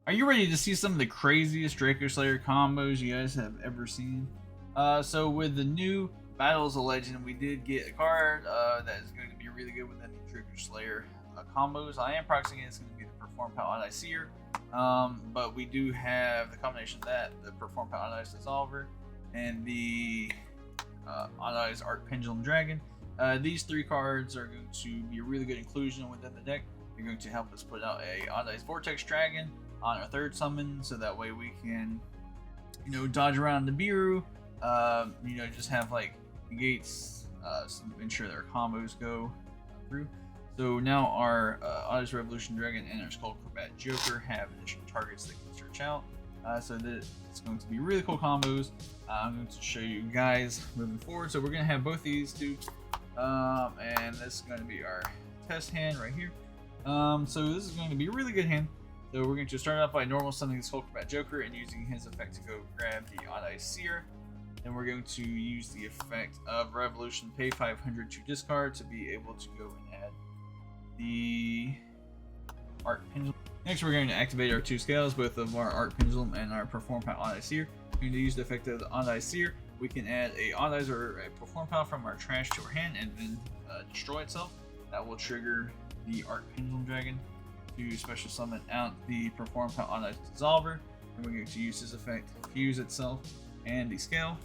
Are you ready to see some of the craziest Dracoslayer combos you guys have ever seen? So with the new Battles of Legend, we did get a card that is going to be really good with any Dracoslayer combos. I am proxying it's going to be the Perform Power on Seer, but we do have the combination of that, the Perform Power on Dissolver, and the on Arc Pendulum Dragon. These three cards are going to be a really good inclusion within the deck. They're going to help us put out a on Vortex Dragon on our third summon, so that way we can, dodge around the Nibiru, just have like negates, ensure that our combos go through. So now our Odyssey Revolution Dragon and our Skull Combat Joker have additional targets that can search out. So that it's going to be really cool combos. I'm going to show you guys moving forward. So we're going to have both these two, and this is going to be our test hand right here. So this is going to be a really good hand. So we're going to start off by normal summoning the Skull Combat Joker and using his effect to go grab the Odd-Eye Seer. Then we're going to use the effect of Revolution, pay 500 to discard to be able to go and add the Arc Pendulum. Next we're going to activate our two scales, both of our Arc Pendulum and our Perform Power Odd-Eye Seer. We're going to use the effect of the Odd-Eye Seer. We can add a Odd-Eyes or a Perform Power from our trash to our hand and then destroy itself. That will trigger the Arc Pendulum Dragon to special summon out the Perform Power on Dissolver, and we're going to use this effect, fuse itself and the scale,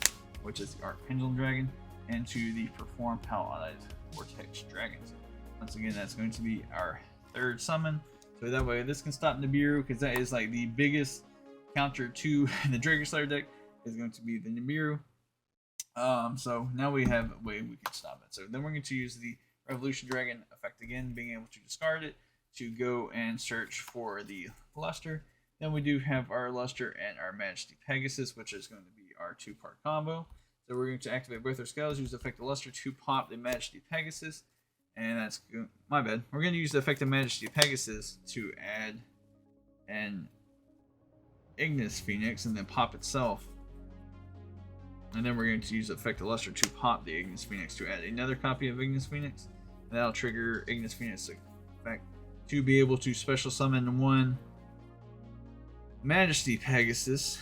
which is the Arc Pendulum Dragon, into the Perform Power on Vortex Dragons. Once again, that's going to be our third summon, so that way this can stop Nibiru, because that is like the biggest counter to the Dracoslayer deck is going to be the Nibiru. So now we have a way we can stop it. So then we're going to use the Revolution Dragon effect again, being able to discard it to go and search for the Luster. Then we do have our Luster and our Majesty Pegasus, which is going to be our two-part combo. So we're going to activate both our scales, use the effect of Luster to pop the Majesty Pegasus, and that's my bad. We're going to use the effect of Majesty Pegasus to add an Ignis Phoenix and then pop itself. And then we're going to use the effect of Luster to pop the Ignis Phoenix to add another copy of Ignis Phoenix. And that'll trigger Ignis Phoenix effect to be able to special summon one Majesty Pegasus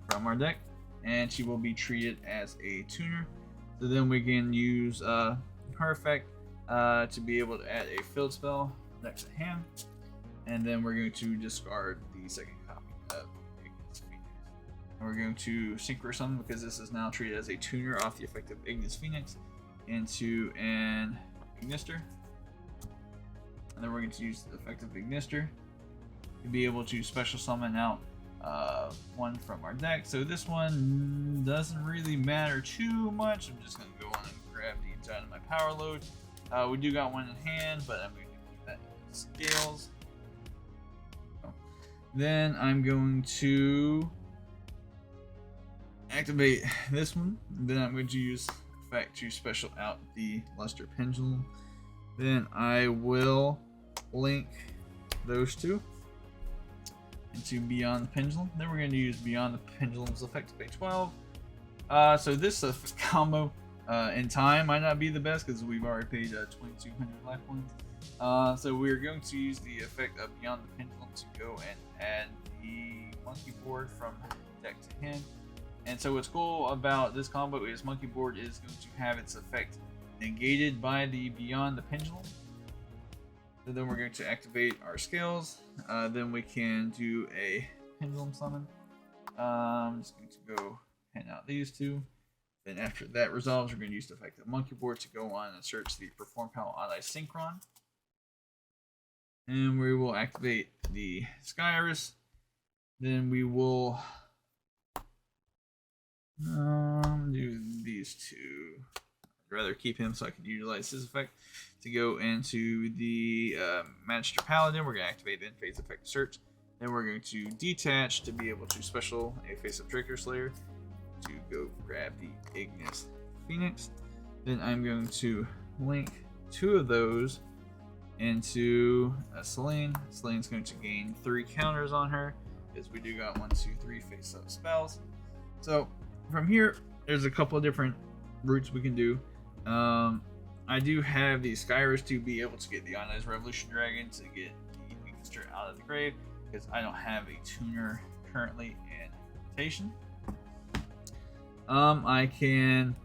from our deck, and she will be treated as a tuner. So then we can use her effect to be able to add a field spell next to hand, and then we're going to discard the second copy of Ignis Phoenix. And we're going to synchro summon, because this is now treated as a tuner off the effect of Ignis Phoenix, into an Ignister. And then we're going to use the effect of Ignister to be able to special summon out one from our deck. So this one doesn't really matter too much. I'm just going to go on and grab the inside of my power load. We do got one in hand, but I'm going to keep that in scales. Then I'm going to activate this one. Then I'm going to use effect to special out the Luster Pendulum. Then I will link those two into Beyond the Pendulum. Then we're going to use Beyond the Pendulum's effect to pay 12. So this combo in time might not be the best, because we've already paid 2,200 life points. So we're going to use the effect of Beyond the Pendulum to go and add the Monkey Board from deck to hand. And so what's cool about this combo is Monkey Board is going to have its effect negated by the Beyond the Pendulum. So then we're going to activate our scales. Then we can do a Pendulum Summon. I'm just going to go hand out these two. Then after that resolves, we're going to use the effect of Monkey Board to go on and search the Perform Power Odd-Eye Synchron. And we will activate the Sky Iris. Then we will do these two. I'd rather keep him so I can utilize his effect to go into the Magister Paladin. We're going to activate the end phase effect search. Then we're going to detach to be able to special a face of Dracoslayer to go grab the Ignis Phoenix. Then I'm going to link two of those into Selene. Selene's going to gain 3 counters on her, because we do got 1, 2, 3 face up spells. So from here, there's a couple of different routes we can do. I do have the Skyrus to be able to get the Ionized Revolution Dragon to get the Ignister out of the grave. because I don't have a tuner currently in rotation. I can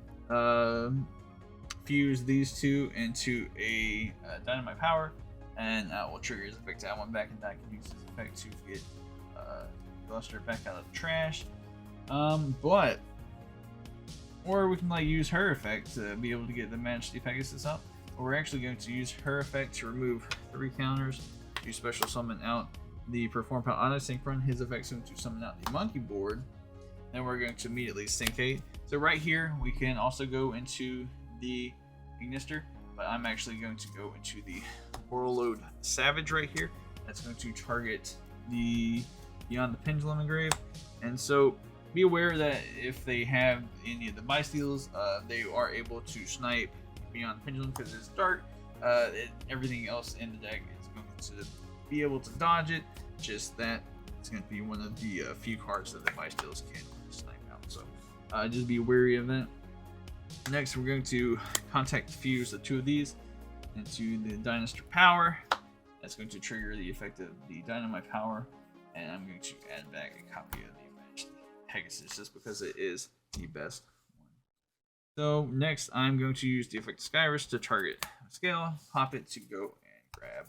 fuse these two into a dynamite power, and that will trigger his effect to add one back, and I can use his effect to get Buster back out of the trash. Or we can like use her effect to be able to get the Majesty Pegasus up. Or we're actually going to use her effect to remove 3 counters, to special summon out the Perform Power Auto Synchron. His effect is going to summon out the Monkey board. Then we're going to immediately syncate. So right here, we can also go into the Ignister, but I'm actually going to go into the Warlord Savage right here. That's going to target the Beyond the Pendulum engrave. And so be aware that if they have any of the buy steals, they are able to snipe Beyond the Pendulum because it's dark. Everything else in the deck is going to be able to dodge it. Just that it's going to be one of the few cards that the buy steals can snipe out. So just be wary of that. Next, we're going to contact fuse the 2 of these into the Dynastor Power. That's going to trigger the effect of the Dynamite Power, and I'm going to add back a copy of the Majesty Pegasus just because it is the best one. So next, I'm going to use the effect of Skyrus to target Scale, pop it to go and grab.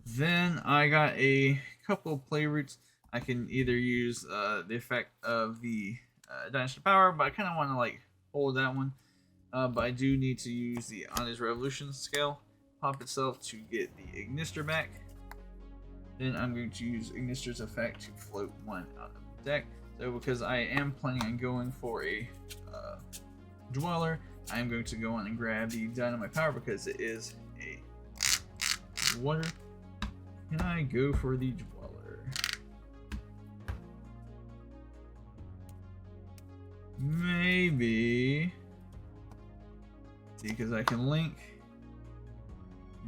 Then I got a couple of play routes. I can either use the effect of the Dynasty Power, but I kind of want to like hold that one. But I do need to use the Honest Revolution Scale, pop itself to get the Ignister back. Then I'm going to use Ignister's effect to float 1 out of the deck. So because I am planning on going for a Dweller, I'm going to go on and grab the Dynamite Power because it is a Dweller. Can I go for the Dweller? Maybe. See, because I can link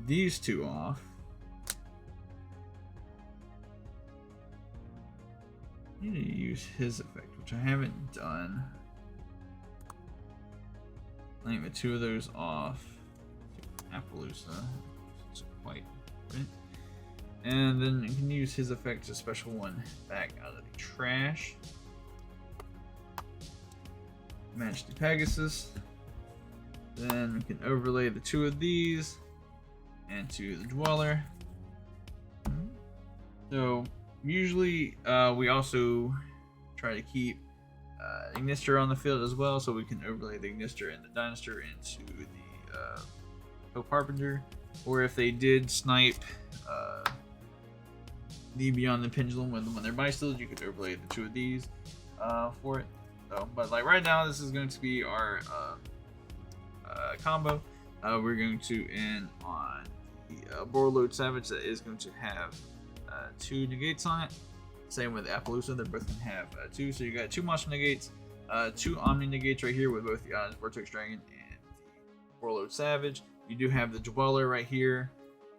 these 2 off. I need to use his effect, which I haven't done. Link the 2 of those off. Appaloosa. It's quite different. And then you can use his effect to special 1 back out of the trash. Majesty Pegasus. Then we can overlay the 2 of these into the Dweller. So usually we also try to keep Ignister on the field as well, so we can overlay the Ignister and the Dynastor into the Hope Harbinger. Or if they did snipe the Beyond the Pendulum when they're buy steals, you could overlay the 2 of these for it. So, but like right now, this is going to be our combo. We're going to end on the Warlord Savage that is going to have 2 negates on it. Same with Appaloosa, they're both going to have 2. So you got 2 monster negates, 2 Omni negates right here with both the Honest Vortex Dragon and the Warlord Savage. You do have the Dweller right here.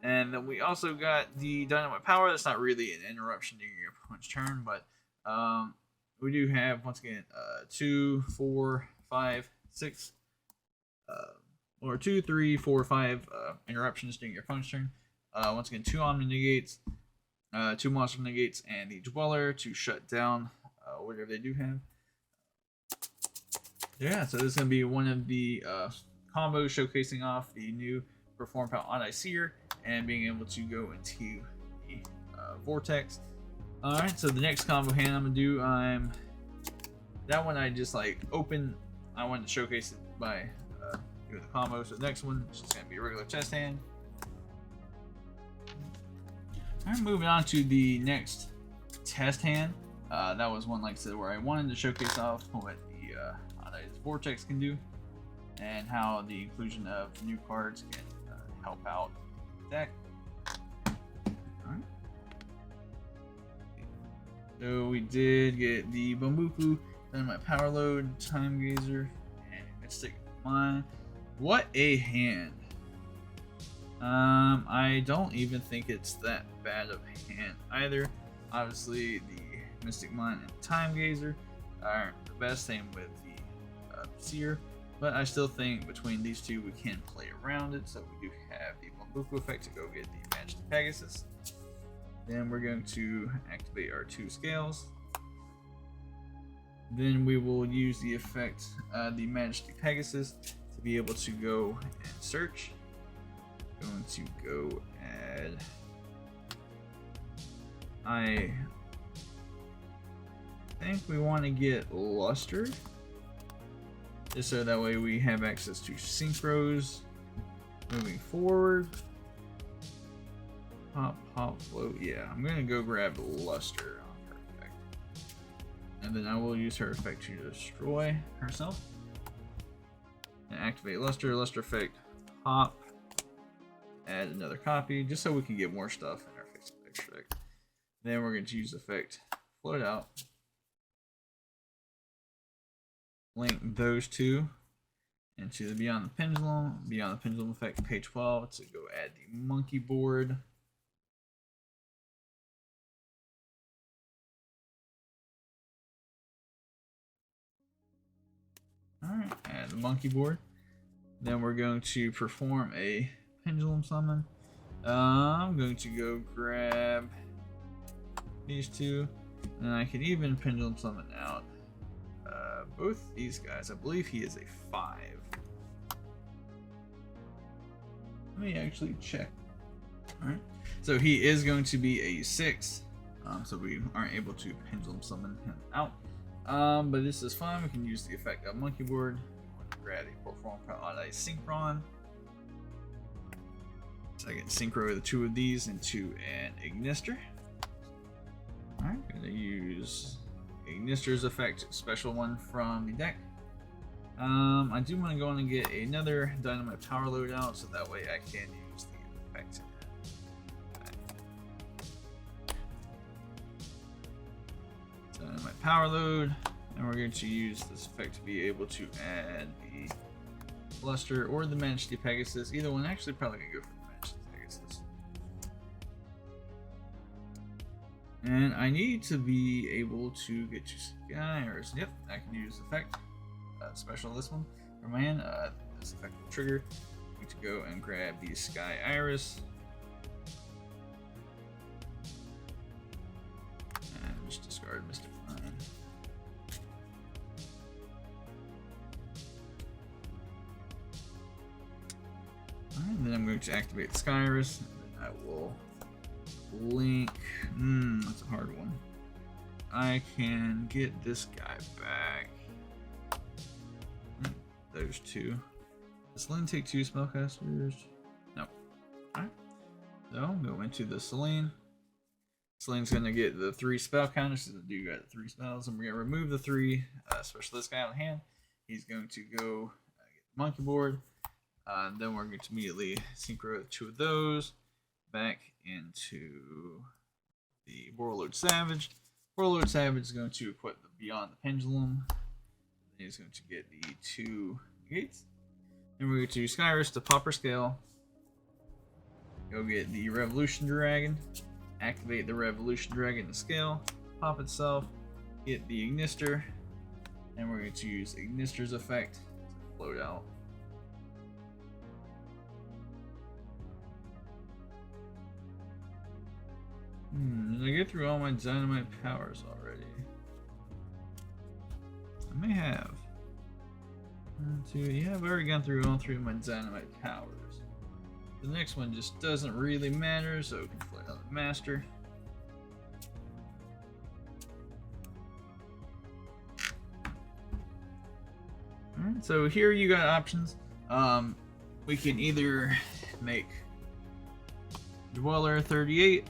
And then we also got the Dynamite Power. That's not really an interruption during your opponent's turn, but we do have, once again, 2, 4, 5, 6, or 2, 3, 4, 5 interruptions during your opponent's turn. Once again, 2 Omni negates, 2 monster negates, and the Dweller to shut down whatever they do have. Yeah, so this is going to be one of the combos showcasing off the new Perform Power on Seer and being able to go into the Vortex. Alright, so the next combo hand I'm going to do, that one I just like open, I wanted to showcase it by doing the combo. So the next one is just going to be a regular chest hand. Alright, moving on to the next test hand. That was one, like I said, where I wanted to showcase off what the Vortex can do and how the inclusion of new cards can help out the deck. Alright. So we did get the Bambuku, then my Power Load, Time Gazer, and Mystic Mind. What a hand! I don't even think it's that bad of a hand either. Obviously, the Mystic Mind and Time Gazer are the best. Same with the Seer. But I still think between these two we can play around it. So we do have the Bambuku effect to go get the Majesty Pegasus. Then we're going to activate our 2 scales. Then we will use the effect, the Majesty Pegasus, to be able to go and search. Going to go add. I think we want to get Luster, just so that way we have access to synchros moving forward. Pop, pop, float. Yeah, I'm gonna go grab Luster on her effect, and then I will use her effect to destroy herself. And activate Luster. Luster effect, pop. Add another copy, just so we can get more stuff in our fixed effect. Then we're going to use effect float out. Link those two into the Beyond the Pendulum effect, page 12, to go add the monkey board. Alright, add the monkey board. Then we're going to perform a pendulum summon. I'm going to go grab these two, and I can even pendulum summon out both these guys. I believe he is a 5. Let me actually check. Alright, so he is going to be a 6, so we aren't able to pendulum summon him out. But this is fine. We can use the effect of monkey board. Grab a perform on a synchron. So I can synchro the 2 of these into an Ignister. Alright, gonna use Ignister's effect, special one from the deck. I do want to go in and get another Dynamite Power loadout, so that way I can use the effect. Dynamite Power load, and we're going to use this effect to be able to add the Luster or the Majesty Pegasus. Either one. Actually, probably gonna go for the Majesty Pegasus. And I need to be able to get to Skyers. Yep, I can use effect. Special this one for my hand. This effect will trigger. I need to go and grab the Sky Iris. And just discard Mystic Line. Alright, then I'm going to activate the Sky Iris. And then I will link. That's a hard one. I can get this guy back. Those 2. Does Selene take 2 spellcasters? No. Alright. So go into the Selene. Selene's gonna get the 3 spell counters. So the dude got 3 spells, and we're gonna remove the 3, especially this guy out of hand. He's going to go get the monkey board. Then we're going to immediately synchro 2 of those back into the Warlord Savage. Warlord Savage is going to equip the Beyond the Pendulum. He's going to get the 2 gates. Then we're going to use Skyrus to pop her scale. Go get the Revolution Dragon. Activate the Revolution Dragon to scale. Pop itself. Get the Ignister. And we're going to use Ignister's effect to float out. Did I get through all my Dynamite powers already? I may have. 1, 2, yeah, I've already gone through all 3 of my Dynamite powers. The next one just doesn't really matter, so we can play another Master. Alright, so here you got options. We can either make Dweller 38.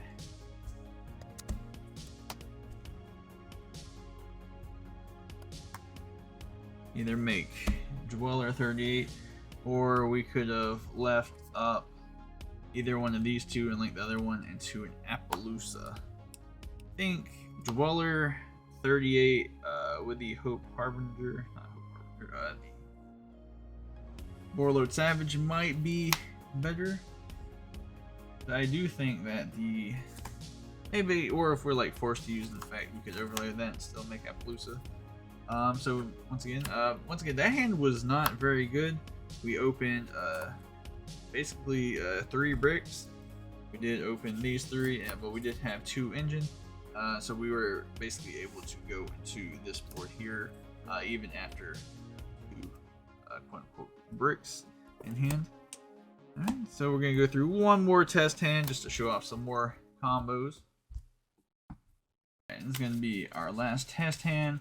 Either make Dweller 38, or we could have left up either one of these 2 and link the other one into an Appaloosa. I think Dweller 38 with the Hope Harbinger, not Hope Harbinger, the Warlord Savage might be better. But I do think that the maybe, or if we're like forced to use the effect, we could overlay that and still make Appaloosa. So once again, that hand was not very good. We opened basically 3 bricks. We did open these 3, but we did have 2 engine. So we were basically able to go into this port here, even after 2 quote unquote bricks in hand. Alright, so we're gonna go through one more test hand just to show off some more combos. And this is gonna be our last test hand.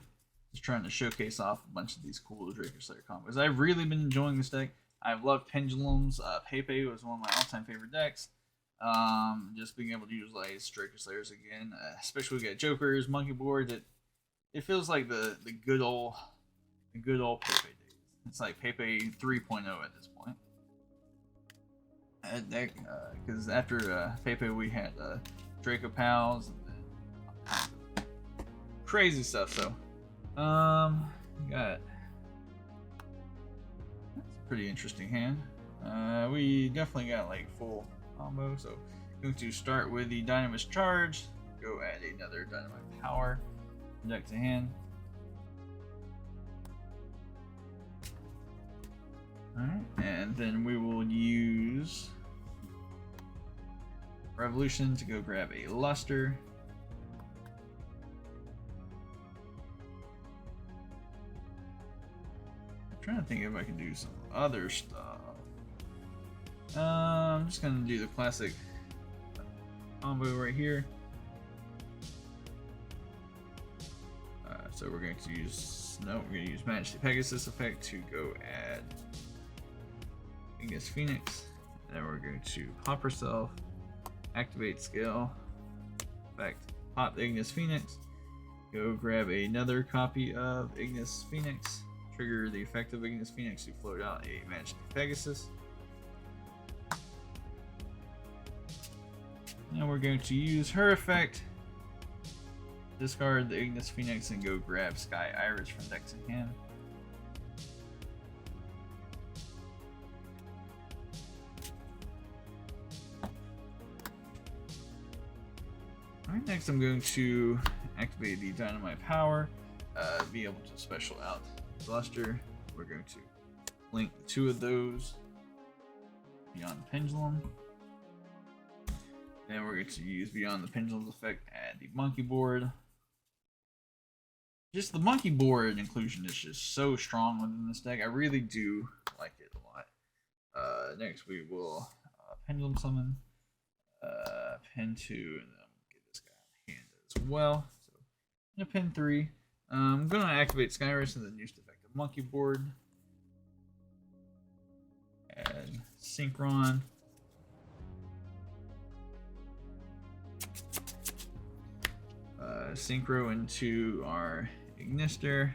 Just trying to showcase off a bunch of these cool Dracoslayer combos. I've really been enjoying this deck. I've loved Pendulums. Pepe was one of my all-time favorite decks. Just being able to utilize Dracoslayers again, especially we got Jokers, Monkey Board. It feels like the good old Pepe days. It's like Pepe 3.0 at this point. Deck, because after Pepe we had Draco Pals and then crazy stuff. So got that's a pretty interesting hand. We definitely got like full combo. So going to start with the Dynamite Charge. Go add another Dynamite Power. Deck to hand. Alright, and then we will use Revolution to go grab a Luster. I'm trying to think if I can do some other stuff. I'm just gonna do the classic combo right here. So we're going to use we're going to use Majesty Pegasus effect to go add Ignis Phoenix. And then we're going to pop herself, activate skill, effect, pop Ignis Phoenix, go grab another copy of Ignis Phoenix, trigger the effect of Ignis Phoenix to float out a Majesty Pegasus. Now we're going to use her effect, discard the Ignis Phoenix, and go grab Sky Iris from decks in hand. Alright, next I'm going to activate the Dynamite Power, be able to special out Luster. We're going to link the 2 of those Beyond the Pendulum. Then we're going to use Beyond the Pendulum's effect, add the Monkey Board. Just the Monkey Board inclusion is just so strong within this deck. I really do like it a lot. Next we will Pendulum Summon, pin 2, and then I'm going to get this guy on hand as well. So I'm going to pin 3. I'm going to activate Skyrus and then use the effect of Monkey Board. Add Synchron. Synchro into our Ignister.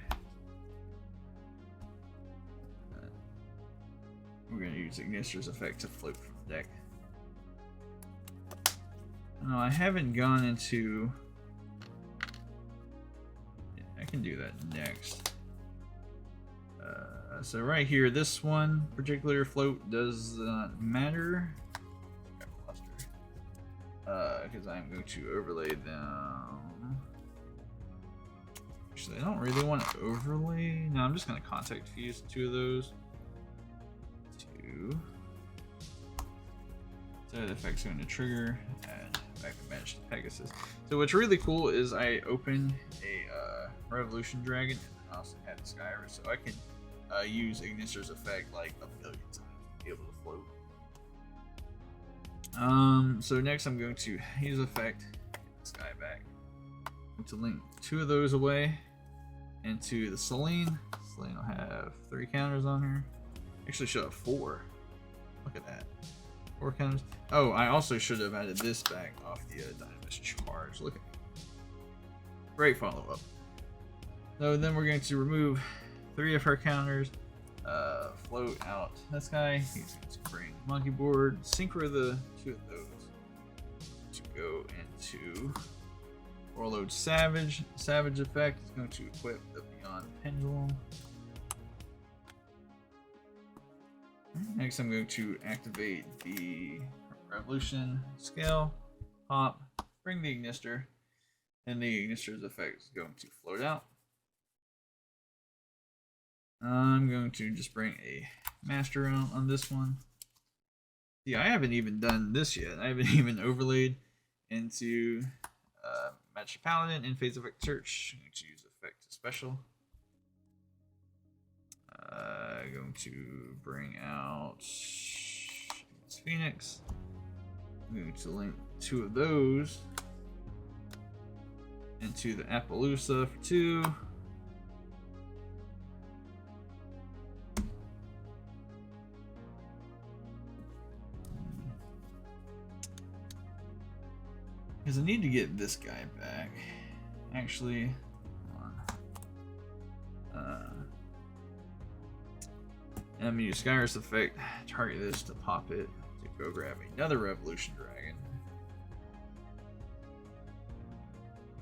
We're going to use Ignister's effect to float from the deck. No, I haven't gone into... Yeah, I can do that next. So right here, this one particular float does not matter. Because I'm going to overlay them. Actually, I don't really want to overlay. No, I'm just going to contact fuse 2 of those. 2. So the effect's going to trigger and back to Majesty Pegasus. So what's really cool is I open a Revolution Dragon and I also have the Skyris, so I can use Ignister's effect like a billion times to be able to float. So next I'm going to use effect, get this guy back. I'm going to link 2 of those away into the Selene. Selene will have 3 counters on her. Actually should have 4. Look at that. 4 counters. Oh, I also should have added this back off the Dynamis Charge. Look at me. Great follow-up. So then we're going to remove 3 of her counters. Float out this guy. He's going to bring Monkey Board, synchro the 2 of those to go into Warlord Savage. Savage effect is going to equip the Beyond Pendulum. Next, I'm going to activate the Revolution Scale, pop, bring the Ignister, and the Ignister's effect is going to float out. I'm going to just bring a master out on this one. See, I haven't even done this yet. I haven't even overlaid into Magic Paladin in phase effect search. I'm going to use effect to special. Going to bring out Phoenix. I'm going to link 2 of those into the Appaloosa for 2. Because I need to get this guy back. Actually, hold on. And I'm going to use Skyrus effect, target this to pop it, to go grab another Revolution Dragon.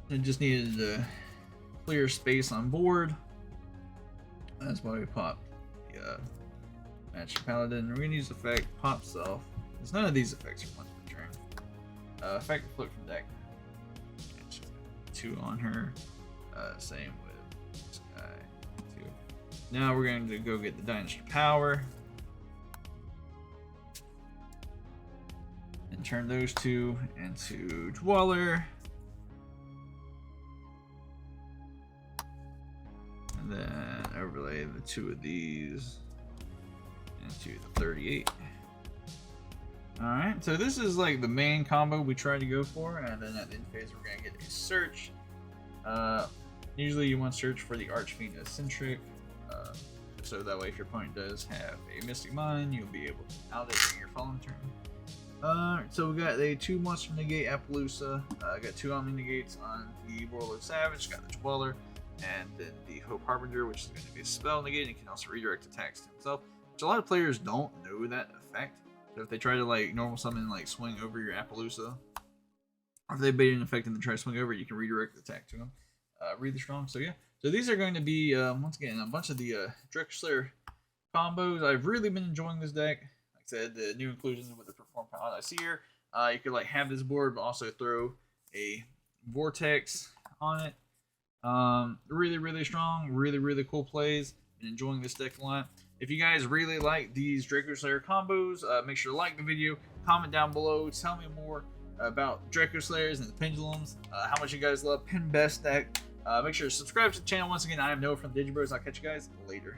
I just needed to clear space on board. That's why we popped the Magic Paladin. We're going to use effect, pop self. Because none of these effects are once per turn. Effect flip from deck. 2 on her. Same with this guy. 2. Now we're going to go get the Dynasty Power. And turn those 2 into Dweller. And then overlay the 2 of these into the 38. Alright, so this is like the main combo we try to go for, and then at the end phase we're going to get a search. Usually you want to search for the Archfiend Eccentric, so that way if your opponent does have a Mystic Mine, you'll be able to out it during your following turn. Alright, so we got a 2 Monster Negate Appaloosa, got 2 Omni Negates on the Warlord Savage, got the Dweller, and then the Hope Harbinger, which is going to be a spell negate, and can also redirect attacks to himself, which a lot of players don't know that effect. So if they try to like normal summon, like swing over your Appaloosa, or if they bait an effect and then try to swing over, you can redirect the attack to them. Really strong. So yeah. So these are going to be once again a bunch of the Dracoslayer combos. I've really been enjoying this deck. Like I said, the new inclusions with the Perform Paladin I see here. You could like have this board, but also throw a Vortex on it. Really strong. Really cool plays. Been enjoying this deck a lot. If you guys really like these Dracoslayer combos, make sure to like the video, comment down below, tell me more about Dracoslayers and the Pendulums, how much you guys love Pin Best deck. Make sure to subscribe to the channel. Once again, I am Noah from Digibros. I'll catch you guys later.